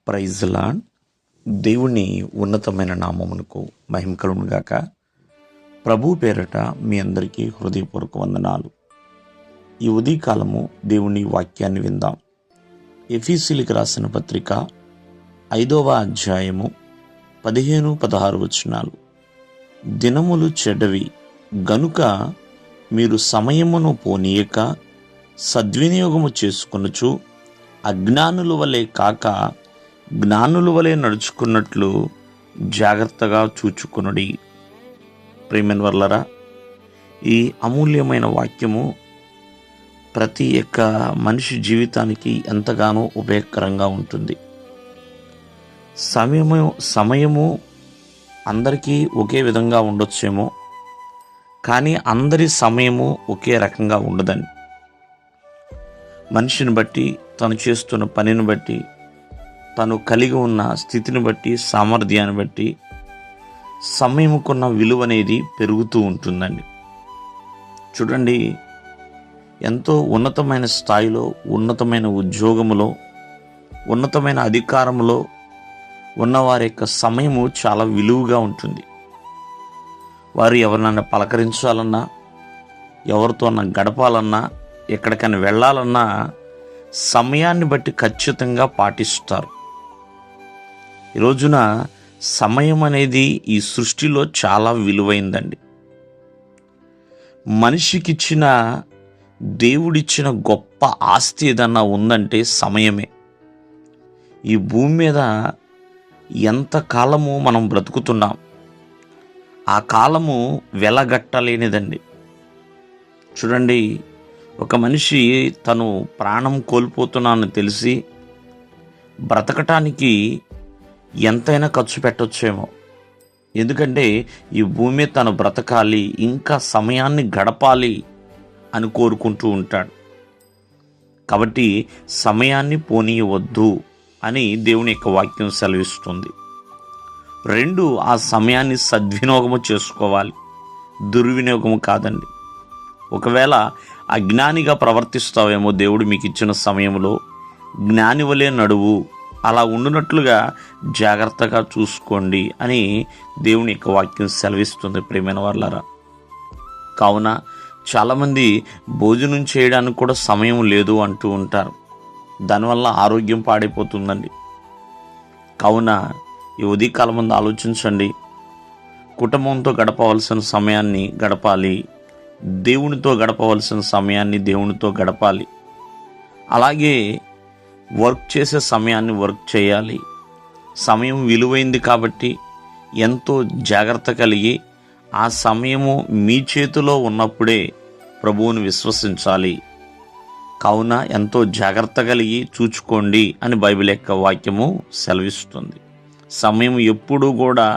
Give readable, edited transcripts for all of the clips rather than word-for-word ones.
Praise lord. దేవుని ఉన్నతమైన నామమునకు మహిమ కలుగును గాక. ప్రభు పేరట మీ అందరికీ హృదయపూర్వక వందనాలు. ఈ ఉదయకాలము దేవుని వాక్యాన్ని విందాం. ఎఫెసీయులకు రాసిన పత్రిక 5వ అధ్యాయము 15-16 వచనాలు. దినములు చెడ్డవి గనుక మీరు సమయమును పోనీయక సద్వినియోగము చేసుకొనుచు అజ్ఞానుల వలె కాక జ్ఞానుల వలె నడుచుకున్నట్లు జాగ్రత్తగా చూచుకొనుడి. ప్రియమైన వర్లరా, ఈ అమూల్యమైన వాక్యము ప్రతి ఒక్క మనిషి జీవితానికి ఎంతగానో ఉపయోగకరంగా ఉంటుంది. సమయము అందరికీ ఒకే విధంగా ఉండొచ్చేమో, కానీ అందరి సమయము ఒకే రకంగా ఉండదని. మనిషిని బట్టి, తను చేస్తున్న పనిని బట్టి, తను కలిగి ఉన్న స్థితిని బట్టి, సామర్థ్యాన్ని బట్టి సమయముకున్న విలువ అనేది పెరుగుతూ ఉంటుందండి. చూడండి, ఎంతో ఉన్నతమైన స్థాయిలో, ఉన్నతమైన ఉద్యోగములో, ఉన్నతమైన అధికారంలో ఉన్నవారి యొక్క సమయము చాలా విలువగా ఉంటుంది. వారు ఎవరినైనా పలకరించాలన్నా, ఎవరితో గడపాలన్నా, ఎక్కడికైనా వెళ్ళాలన్నా సమయాన్ని బట్టి ఖచ్చితంగా పాటిస్తారు. ఈ రోజున సమయం అనేది ఈ సృష్టిలో చాలా విలువైందండి. మనిషికిచ్చిన, దేవుడిచ్చిన గొప్ప ఆస్తి ఏదన్నా ఉందంటే సమయమే. ఈ భూమి మీద ఎంత కాలము మనం బ్రతుకుతున్నాం, ఆ కాలము వెలగట్టలేనిదండి. చూడండి, ఒక మనిషి తను ప్రాణం కోల్పోతున్నానని తెలిసి బ్రతకటానికి ఎంతైనా ఖర్చు పెట్టొచ్చేమో. ఎందుకంటే ఈ భూమి తను బ్రతకాలి, ఇంకా సమయాన్ని గడపాలి అని కోరుకుంటూ ఉంటాడు. కాబట్టి సమయాన్ని పోనీయవద్దు అని దేవుని యొక్క వాక్యం సెలవిస్తుంది. 2, ఆ సమయాన్ని సద్వినియోగము చేసుకోవాలి, దుర్వినియోగము కాదండి. ఒకవేళ అజ్ఞానిగా ప్రవర్తిస్తావేమో, దేవుడు మీకు ఇచ్చిన సమయంలో జ్ఞాని వలె నడువు, అలా ఉండునట్లుగా జాగ్రత్తగా చూసుకోండి అని దేవుని యొక్క వాక్యం సెలవిస్తుంది. ప్రియమైన వాళ్ళారా, కావున చాలామంది భోజనం చేయడానికి కూడా సమయం లేదు అంటూ ఉంటారు. దానివల్ల ఆరోగ్యం పాడైపోతుందండి. కావున ఈ ఉదయకాలం ముందు ఆలోచించండి. కుటుంబంతో గడపవలసిన సమయాన్ని గడపాలి, దేవునితో గడపవలసిన సమయాన్ని దేవునితో గడపాలి. అలాగే వర్క్ చేసే సమయాన్ని వర్క్ చేయాలి. సమయం విలువైంది కాబట్టి ఎంతో జాగ్రత్త కలిగి ఆ సమయము మీ చేతిలో ఉన్నప్పుడే ప్రభువుని విశ్వసించాలి. కావున ఎంతో జాగ్రత్త కలిగి చూచుకోండి అని బైబిల్ యొక్క వాక్యము సెలవిస్తుంది. సమయం ఎప్పుడూ కూడా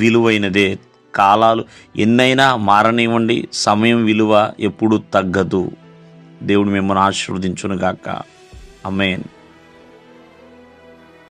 విలువైనదే. కాలాలు ఎన్నైనా మారనివ్వండి, సమయం విలువ ఎప్పుడూ తగ్గదు. దేవుడు మిమ్మల్ని ఆశీర్వదించును గాక. ఆమేన్.